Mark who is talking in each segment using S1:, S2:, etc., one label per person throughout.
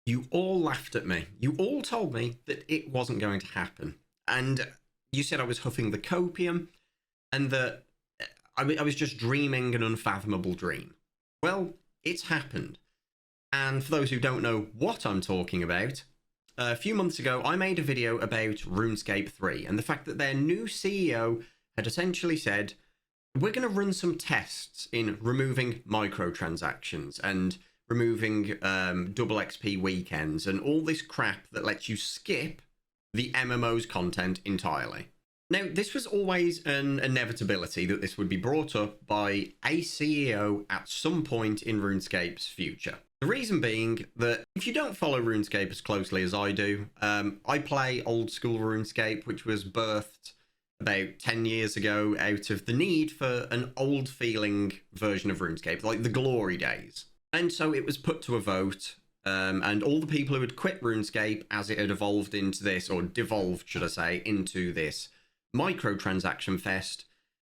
S1: You all laughed at me. You all told me that it wasn't going to happen. And you said I was huffing the copium and that I was just dreaming an unfathomable dream. Well, it's happened. And for those who don't know what I'm talking about, a few months ago, I made a video about RuneScape 3 and the fact that their new CEO had essentially said, we're going to run some tests in removing microtransactions and removing double XP weekends and all this crap that lets you skip the MMOs content entirely. Now, this was always an inevitability that this would be brought up by a CEO at some point in RuneScape's future. The reason being that if you don't follow RuneScape as closely as I do, I play old school RuneScape, which was birthed about 10 years ago out of the need for an old feeling version of RuneScape, like the glory days. And so it was put to a vote, and all the people who had quit RuneScape as it had evolved into this, or devolved, should I say, into this microtransaction fest,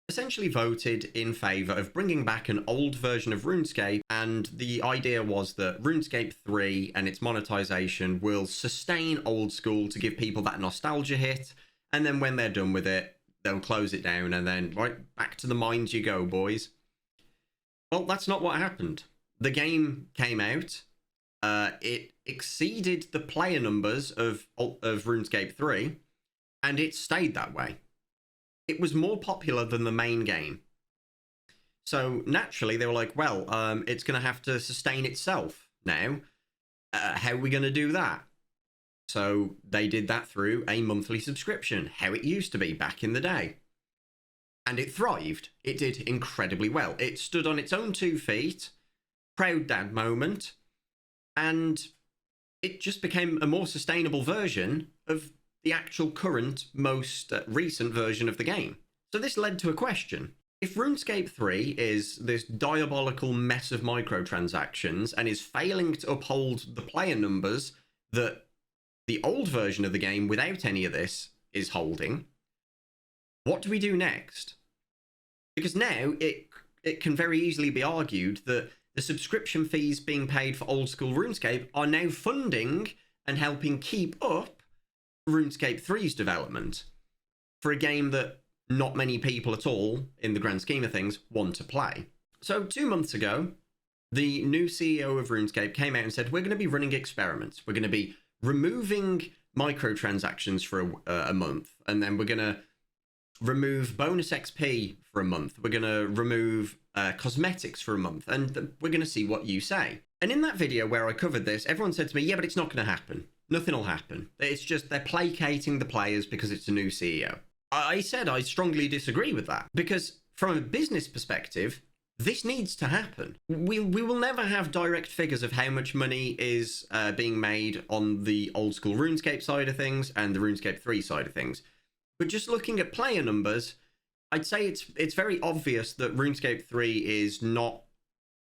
S1: essentially voted in favour of bringing back an old version of RuneScape, and the idea was that RuneScape 3 and its monetization will sustain old school to give people that nostalgia hit, and then when they're done with it, they'll close it down, and then right back to the mines you go, boys. Well, that's not what happened. The game came out, it exceeded the player numbers of RuneScape 3, and it stayed that way. It was more popular than the main game. So naturally, they were like, well, it's going to have to sustain itself now. How are we going to do that? So they did that through a monthly subscription, how it used to be back in the day. And it thrived. It did incredibly well. It stood on its own 2 feet, proud dad moment, and it just became a more sustainable version of the actual current, most recent version of the game. So this led to a question. If RuneScape 3 is this diabolical mess of microtransactions and is failing to uphold the player numbers that the old version of the game without any of this is holding, what do we do next? Because now it can very easily be argued that the subscription fees being paid for old school RuneScape are now funding and helping keep up RuneScape 3's development for a game that not many people at all, in the grand scheme of things, want to play. So 2 months ago, the new CEO of RuneScape came out and said, we're going to be running experiments. We're going to be removing microtransactions for a month, and then we're going to remove bonus XP for a month. We're going to remove cosmetics for a month, and we're going to see what you say. And in that video where I covered this, everyone said to me, yeah, but it's not going to happen. Nothing will happen. It's just they're placating the players because it's a new CEO. I said I strongly disagree with that, because from a business perspective, this needs to happen. We will never have direct figures of how much money is being made on the old school RuneScape side of things and the RuneScape 3 side of things. But just looking at player numbers, I'd say it's very obvious that RuneScape 3 is not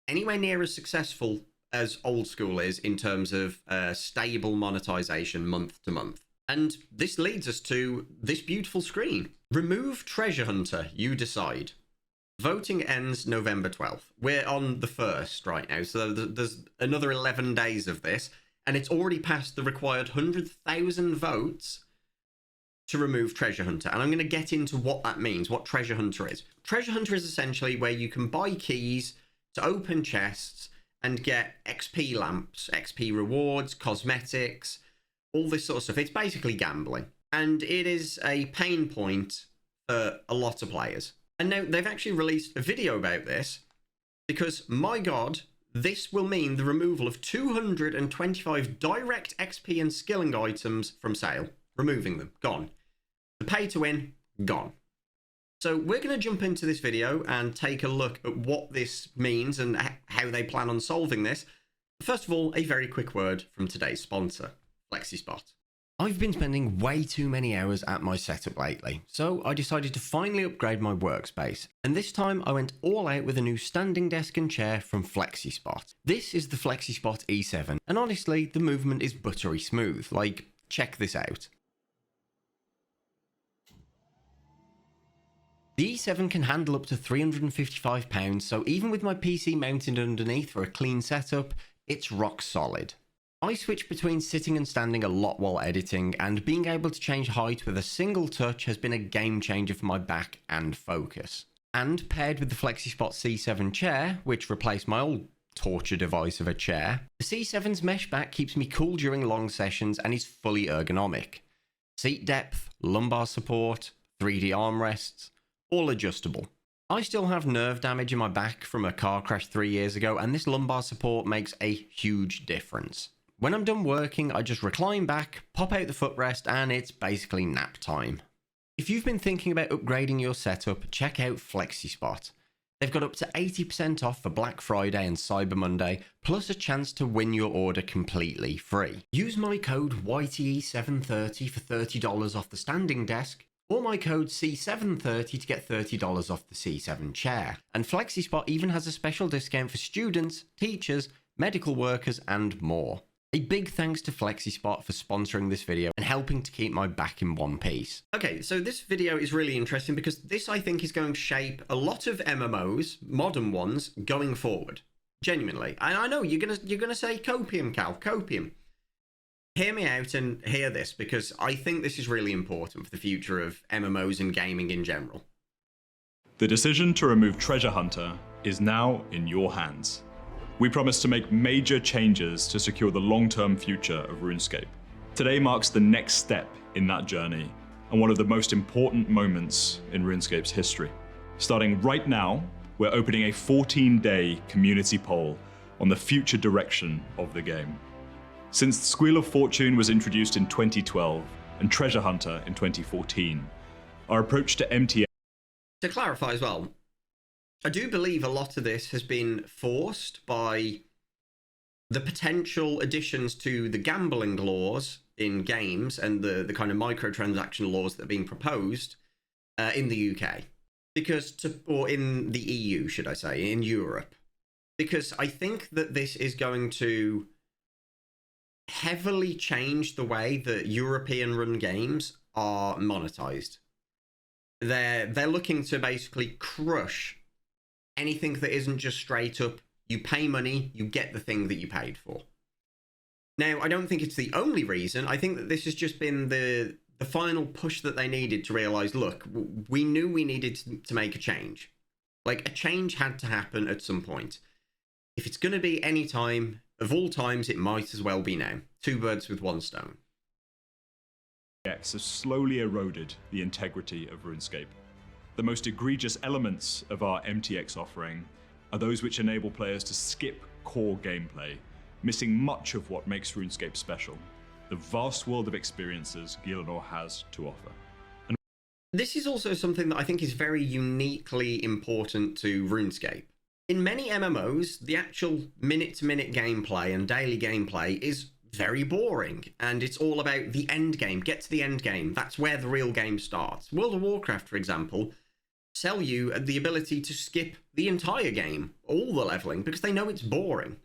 S1: anywhere near as successful as old school is in terms of stable monetization month to month. And this leads us to this beautiful screen. Remove Treasure Hunter, you decide. Voting ends November 12th. We're on the 1st right now, so there's another 11 days of this, and it's already passed the required 100,000 votes to remove Treasure Hunter. And I'm going to get into what that means, what Treasure Hunter is. Treasure Hunter is essentially where you can buy keys to open chests and get XP lamps, XP rewards, cosmetics, all this sort of stuff. It's basically gambling. And it is a pain point for a lot of players. And now they've actually released a video about this because, my God, this will mean the removal of 225 direct XP and skilling items from sale. Removing them. Gone. The pay to win. Gone. So we're going to jump into this video and take a look at what this means and how they plan on solving this. First of all, a very quick word from today's sponsor, FlexiSpot. I've been spending way too many hours at my setup lately, so I decided to finally upgrade my workspace. And this time I went all out with a new standing desk and chair from FlexiSpot. This is the FlexiSpot E7, and honestly, the movement is buttery smooth. Like, check this out. The E7 can handle up to £355, so even with my PC mounted underneath for a clean setup, it's rock solid. I switch between sitting and standing a lot while editing, and being able to change height with a single touch has been a game changer for my back and focus. And paired with the FlexiSpot C7 chair, which replaced my old torture device of a chair, the C7's mesh back keeps me cool during long sessions and is fully ergonomic. Seat depth, lumbar support, 3D armrests, all adjustable. I still have nerve damage in my back from a car crash 3 years ago, and this lumbar support makes a huge difference. When I'm done working, I just recline back, pop out the footrest, and it's basically nap time. If you've been thinking about upgrading your setup, check out FlexiSpot. They've got up to 80% off for Black Friday and Cyber Monday, plus a chance to win your order completely free. Use my code YTE730 for $30 off the standing desk, or my code C730 to get $30 off the C7 chair. And FlexiSpot even has a special discount for students, teachers, medical workers, and more. A big thanks to FlexiSpot for sponsoring this video and helping to keep my back in one piece. Okay, so this video is really interesting because this, I think, is going to shape a lot of MMOs, modern ones, going forward. Genuinely. And I know you're gonna say copium, Cal, copium. Hear me out and hear this, because I think this is really important for the future of MMOs and gaming in general.
S2: The decision to remove Treasure Hunter is now in your hands. We promise to make major changes to secure the long-term future of RuneScape. Today marks the next step in that journey, and one of the most important moments in RuneScape's history. Starting right now, we're opening a 14-day community poll on the future direction of the game. Since the Squeal of Fortune was introduced in 2012 and Treasure Hunter in 2014, our approach to MTX...
S1: To clarify as well, I do believe a lot of this has been forced by the potential additions to the gambling laws in games and the kind of microtransaction laws that are being proposed in the UK. Or in the EU, should I say, in Europe. Because I think that this is going to heavily change the way that European run games are monetized. They're looking to basically crush anything that isn't just straight up, you pay money, you get the thing that you paid for. Now, I don't think it's the only reason. I think that this has just been the final push that they needed to realize, look, we knew we needed to make a change. Like, a change had to happen at some point. If it's going to be any time, of all times, it might as well be now. Two birds with one stone.
S2: MTX has slowly eroded the integrity of RuneScape. The most egregious elements of our MTX offering are those which enable players to skip core gameplay, missing much of what makes RuneScape special, the vast world of experiences Gielinor has to offer.
S1: This is also something that I think is very uniquely important to RuneScape. In many MMOs, the actual minute-to-minute gameplay and daily gameplay is very boring, and it's all about the end game. Get to the end game. That's where the real game starts. World of Warcraft, for example, sell you the ability to skip the entire game, all the leveling, because they know it's boring.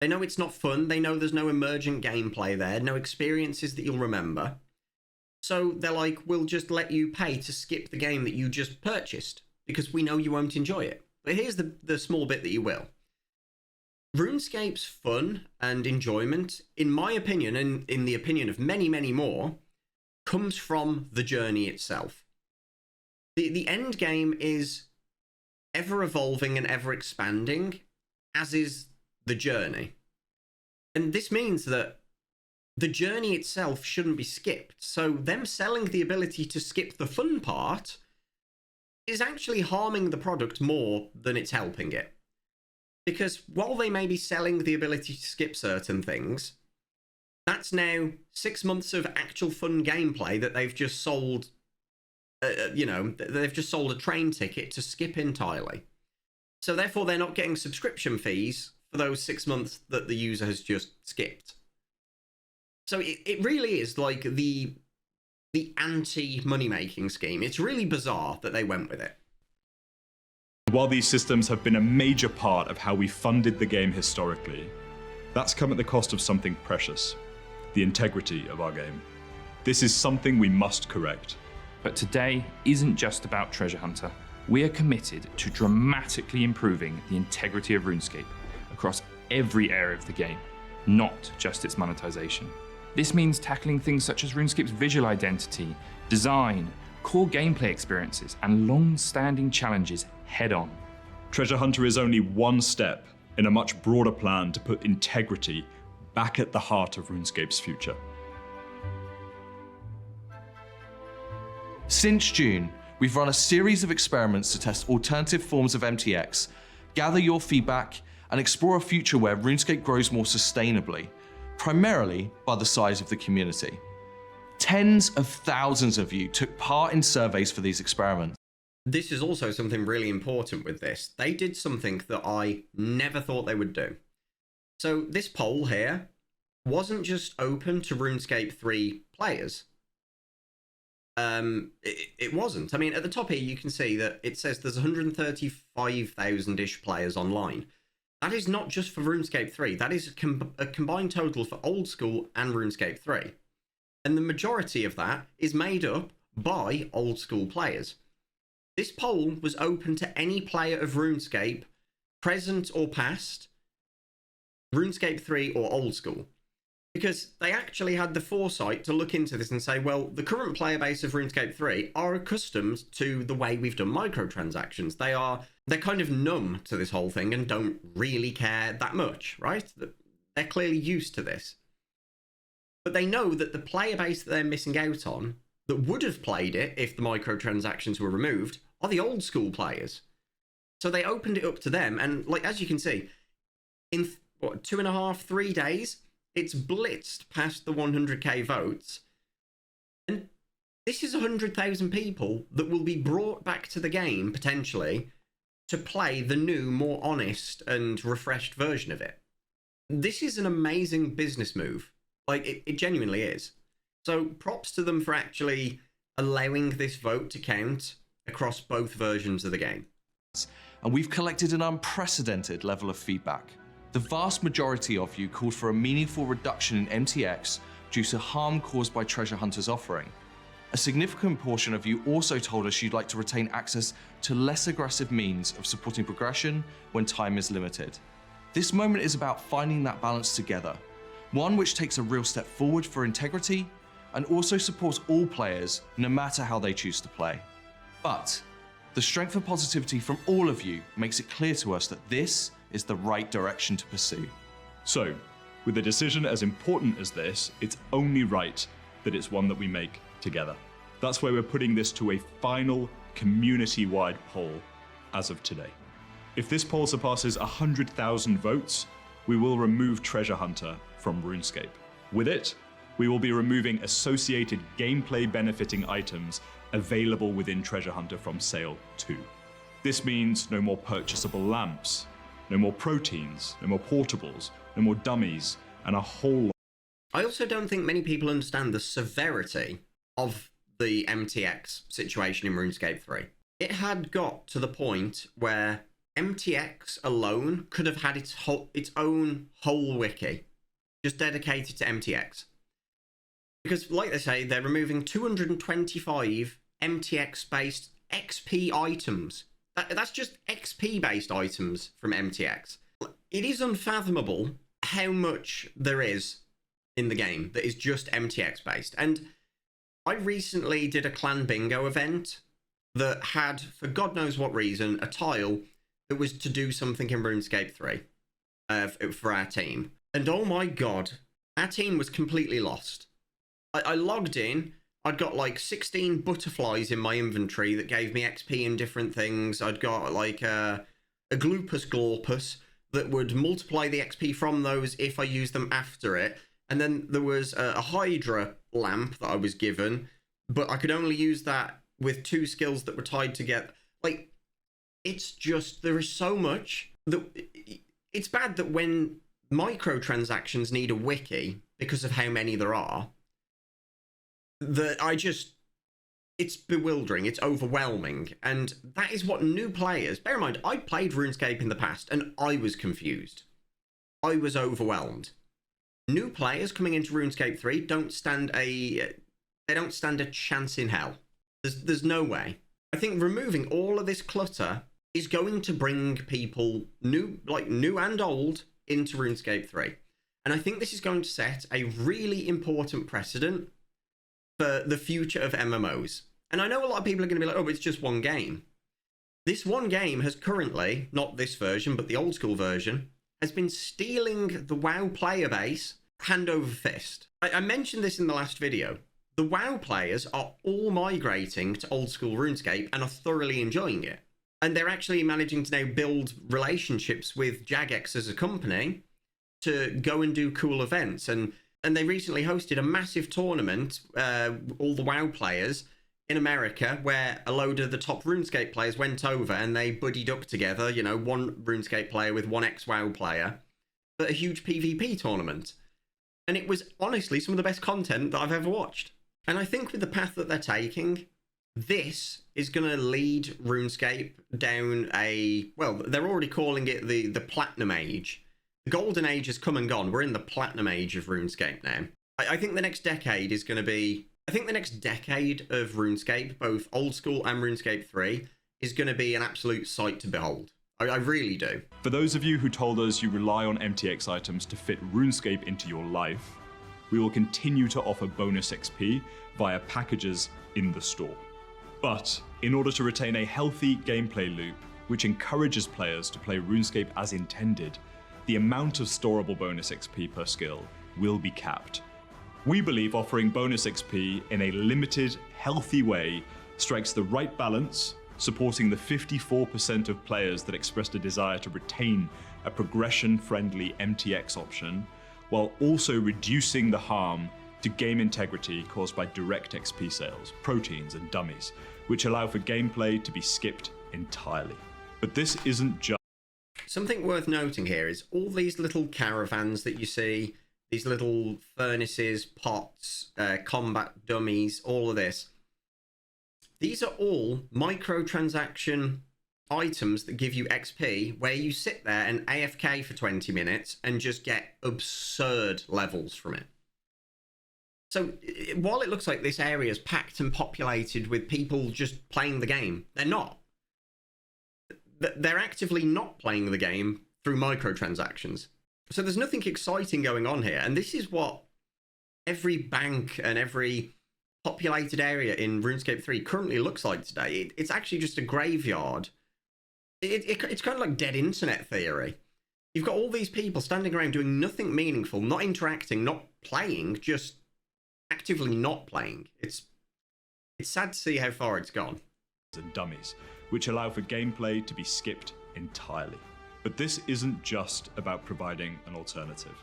S1: They know it's not fun. They know there's no emergent gameplay there, no experiences that you'll remember. So they're like, we'll just let you pay to skip the game that you just purchased, because we know you won't enjoy it. But here's the small bit that you will. RuneScape's fun and enjoyment, in my opinion, and in the opinion of many, many more, comes from the journey itself. The end game is ever evolving and ever expanding, as is the journey. And this means that the journey itself shouldn't be skipped. So them selling the ability to skip the fun part is actually harming the product more than it's helping it. Because while they may be selling the ability to skip certain things, that's now 6 months of actual fun gameplay that they've just sold, they've just sold a train ticket to skip entirely. So therefore they're not getting subscription fees for those 6 months that the user has just skipped. So it really is like the anti-money-making scheme. It's really bizarre that they went with it.
S2: While these systems have been a major part of how we funded the game historically, that's come at the cost of something precious, the integrity of our game. This is something we must correct.
S3: But today isn't just about Treasure Hunter. We are committed to dramatically improving the integrity of RuneScape across every area of the game. not just its monetization. This means tackling things such as RuneScape's visual identity, design, core gameplay experiences, and long-standing challenges head-on.
S2: Treasure Hunter is only one step in a much broader plan to put integrity back at the heart of RuneScape's future.
S4: Since June, we've run a series of experiments to test alternative forms of MTX, gather your feedback, and explore a future where RuneScape grows more sustainably, primarily by the size of the community. Tens of thousands of you took part in surveys for these experiments.
S1: This is also something really important with this. They did something that I never thought they would do. So this poll here wasn't just open to RuneScape 3 players. It wasn't. I mean, at the top here, you can see that it says there's 135,000-ish players online. That is not just for RuneScape 3. That is a combined total for Old School and RuneScape 3. And the majority of that is made up by Old School players. This poll was open to any player of RuneScape, present or past, RuneScape 3 or Old School. Because they actually had the foresight to look into this and say, well, the current player base of RuneScape 3 are accustomed to the way we've done microtransactions. They're kind of numb to this whole thing and don't really care that much, right? They're clearly used to this. But they know that the player base that they're missing out on, that would have played it if the microtransactions were removed, are the Old School players. So they opened it up to them, and like as you can see, in 2.5, 3 days, it's blitzed past the 100k votes. And this is 100,000 people that will be brought back to the game, potentially, to play the new, more honest and refreshed version of it. This is an amazing business move. Like, it genuinely is. So props to them for actually allowing this vote to count across both versions of the game.
S4: And we've collected an unprecedented level of feedback. The vast majority of you called for a meaningful reduction in MTX due to harm caused by Treasure Hunter's offering. A significant portion of you also told us you'd like to retain access to less aggressive means of supporting progression when time is limited. This moment is about finding that balance together, one which takes a real step forward for integrity and also supports all players no matter how they choose to play. But the strength and positivity from all of you makes it clear to us that this is the right direction to pursue.
S2: So, with a decision as important as this, it's only right that it's one that we make together. That's why we're putting this to a final community-wide poll as of today. If this poll surpasses 100,000 votes, we will remove Treasure Hunter from RuneScape. With it, we will be removing associated gameplay benefiting items available within Treasure Hunter from sale too. This means no more purchasable lamps, no more proteins, no more portables, no more dummies, and a whole lot.
S1: I also don't think many people understand the severity of the MTX situation in RuneScape 3. It had got to the point where MTX alone could have had its own whole wiki, just dedicated to MTX. Because, like they say, they're removing 225 MTX-based XP items. That's just XP-based items from MTX. It is unfathomable how much there is in the game that is just MTX-based. And I recently did a clan bingo event that had, for God knows what reason, a tile that was to do something in RuneScape 3 for our team. And oh my God, our team was completely lost. I logged in, I'd got like 16 butterflies in my inventory that gave me XP and different things. I'd got like a Gloopus Glorpus that would multiply the XP from those if I used them after it. And then there was a Hydra lamp that I was given, but I could only use that with 2 skills that were tied together. Like, it's just, there is so much that it's bad that when microtransactions need a wiki because of how many there are, that it's bewildering, it's overwhelming, and that is what new players, bear in mind, I played RuneScape in the past, and I was confused. I was overwhelmed. New players coming into RuneScape 3 don't stand a chance in hell. There's no way. I think removing all of this clutter is going to bring people, new and old, into RuneScape 3. And I think this is going to set a really important precedent for the future of MMOs. And I know a lot of people are going to be like, oh, but it's just one game. This one game has currently, not this version, but the old school version, has been stealing the WoW player base hand over fist. I mentioned this in the last video. The WoW players are all migrating to old school RuneScape and are thoroughly enjoying it. And they're actually managing to now build relationships with Jagex as a company to go and do cool events. And they recently hosted a massive tournament, all the WoW players in America, where a load of the top RuneScape players went over and they buddied up together, you know, one RuneScape player with one ex-WoW player, but a huge PvP tournament. And it was honestly some of the best content that I've ever watched. And I think with the path that they're taking, this is going to lead RuneScape down a, well, they're already calling it the Platinum Age. The Golden Age has come and gone. We're in the Platinum Age of RuneScape now. I think the next decade is going to be, I think the next decade of RuneScape, both old school and RuneScape 3, is going to be an absolute sight to behold. I really do.
S2: For those of you who told us you rely on MTX items to fit RuneScape into your life, we will continue to offer bonus XP via packages in the store. But in order to retain a healthy gameplay loop, which encourages players to play RuneScape as intended, the amount of storable bonus XP per skill will be capped. We believe offering bonus XP in a limited, healthy way strikes the right balance, supporting the 54% of players that expressed a desire to retain a progression-friendly MTX option, while also reducing the harm to game integrity caused by direct XP sales, proteins, and dummies, which allow for gameplay to be skipped entirely. But this isn't just...
S1: Something worth noting here is all these little caravans that you see, these little furnaces, pots, combat dummies, all of this. These are all microtransaction items that give you XP, where you sit there and AFK for 20 minutes and just get absurd levels from it. So while it looks like this area is packed and populated with people just playing the game, they're not. They're actively not playing the game through microtransactions. So there's nothing exciting going on here. And this is what every bank and every populated area in RuneScape 3 currently looks like today. It's actually just a graveyard. It's kind of like dead internet theory. You've got all these people standing around doing nothing meaningful, not interacting, not playing, just actively not playing. It's sad to see how far it's gone.
S2: And dummies, which allow for gameplay to be skipped entirely. But this isn't just about providing an alternative.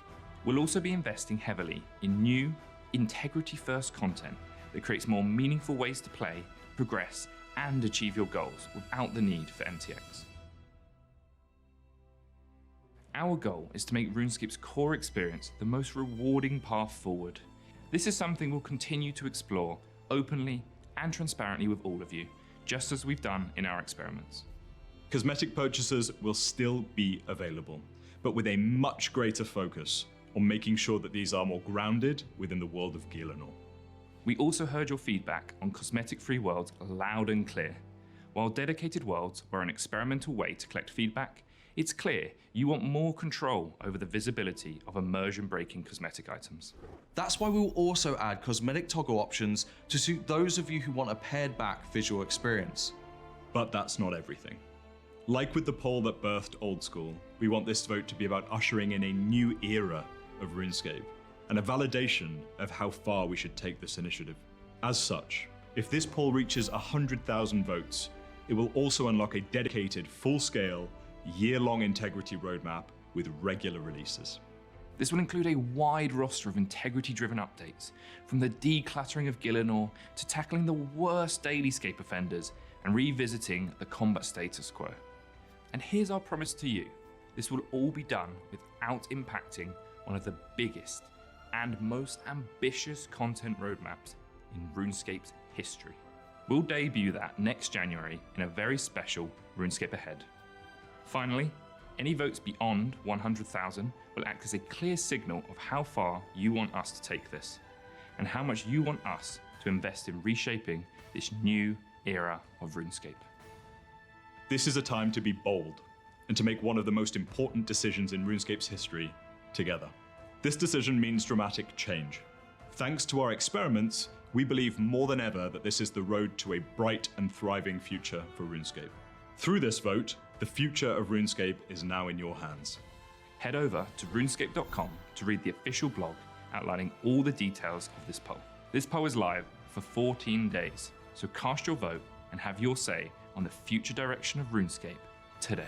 S3: We'll also be investing heavily in new, integrity-first content that creates more meaningful ways to play, progress, and achieve your goals without the need for MTX. Our goal is to make RuneScape's core experience the most rewarding path forward. This is something we'll continue to explore openly and transparently with all of you, just as we've done in our experiments.
S2: Cosmetic purchases will still be available, but with a much greater focus on making sure that these are more grounded within the world of Gielinor.
S3: We also heard your feedback on cosmetic-free worlds loud and clear. While dedicated worlds were an experimental way to collect feedback, it's clear you want more control over the visibility of immersion-breaking cosmetic items.
S4: That's why we'll also add cosmetic toggle options to suit those of you who want a pared-back visual experience.
S2: But that's not everything. Like with the poll that birthed Old School, we want this vote to be about ushering in a new era of RuneScape, and a validation of how far we should take this initiative. As such, if this poll reaches 100,000 votes, it will also unlock a dedicated, full-scale, year-long integrity roadmap with regular releases.
S3: This will include a wide roster of integrity-driven updates, from the decluttering of Gielinor to tackling the worst dailyscape offenders and revisiting the combat status quo. And here's our promise to you. This will all be done without impacting one of the biggest and most ambitious content roadmaps in RuneScape's history. We'll debut that next January in a very special RuneScape Ahead. Finally, any votes beyond 100,000 will act as a clear signal of how far you want us to take this, and how much you want us to invest in reshaping this new era of RuneScape.
S2: This is a time to be bold, and to make one of the most important decisions in RuneScape's history together. This decision means dramatic change. Thanks to our experiments, we believe more than ever that this is the road to a bright and thriving future for RuneScape. Through this vote, the future of RuneScape is now in your hands.
S3: Head over to runescape.com to read the official blog outlining all the details of this poll. This poll is live for 14 days, so cast your vote and have your say on the future direction of RuneScape today.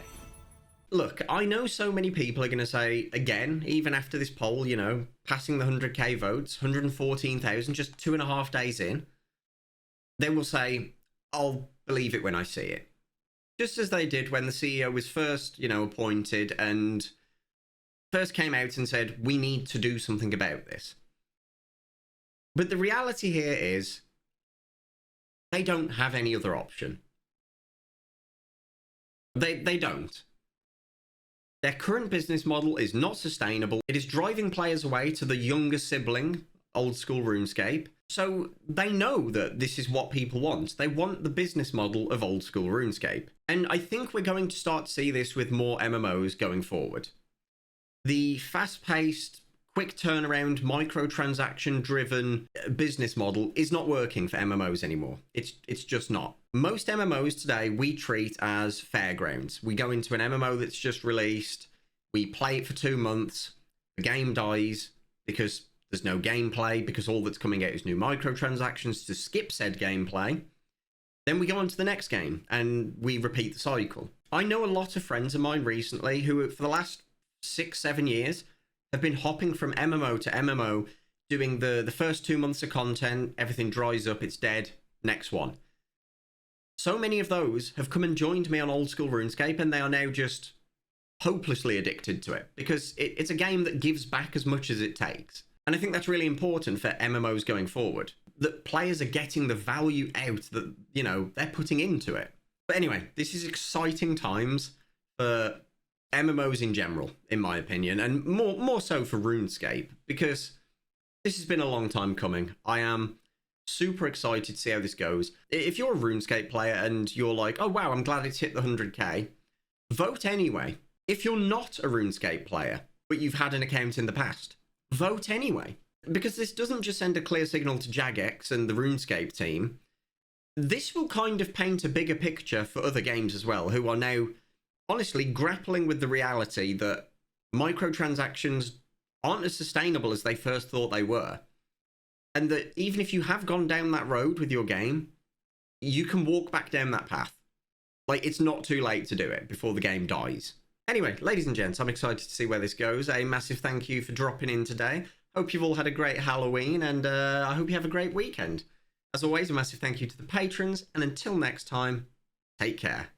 S1: Look, I know so many people are going to say, again, even after this poll, you know, passing the 100k votes, 114,000, just 2.5 days in, they will say, I'll believe it when I see it. Just as they did when the CEO was first, you know, appointed and first came out and said, we need to do something about this. But the reality here is, they don't have any other option. They don't. Their current business model is not sustainable. It is driving players away to the younger sibling, old school RuneScape. So they know that this is what people want. They want the business model of old school RuneScape. And I think we're going to start to see this with more MMOs going forward. The fast-paced, quick turnaround, microtransaction-driven business model is not working for MMOs anymore. It's just not. Most MMOs today we treat as fairgrounds. We go into an MMO that's just released, we play it for 2 months, the game dies because there's no gameplay, because all that's coming out is new microtransactions to skip said gameplay. Then we go on to the next game and we repeat the cycle. I know a lot of friends of mine recently who, for the last 6-7 years, have been hopping from MMO to MMO, doing the first 2 months of content, everything dries up, it's dead, next one. So many of those have come and joined me on old school RuneScape, and they are now just hopelessly addicted to it, because it's a game that gives back as much as it takes. And I think that's really important for MMOs going forward, that players are getting the value out that, you know, they're putting into it. But anyway, this is exciting times for MMOs in general, in my opinion, and more so for RuneScape, because this has been a long time coming. I am super excited to see how this goes. If you're a RuneScape player and you're like, oh wow, I'm glad it's hit the 100k, vote anyway. If you're not a RuneScape player, but you've had an account in the past, vote anyway. Because this doesn't just send a clear signal to Jagex and the RuneScape team. This will kind of paint a bigger picture for other games as well, who are now honestly grappling with the reality that microtransactions aren't as sustainable as they first thought they were. And that even if you have gone down that road with your game, you can walk back down that path. Like, it's not too late to do it before the game dies. Anyway, ladies and gents, I'm excited to see where this goes. A massive thank you for dropping in today. Hope you've all had a great Halloween, and I hope you have a great weekend. As always, a massive thank you to the patrons, and until next time, take care.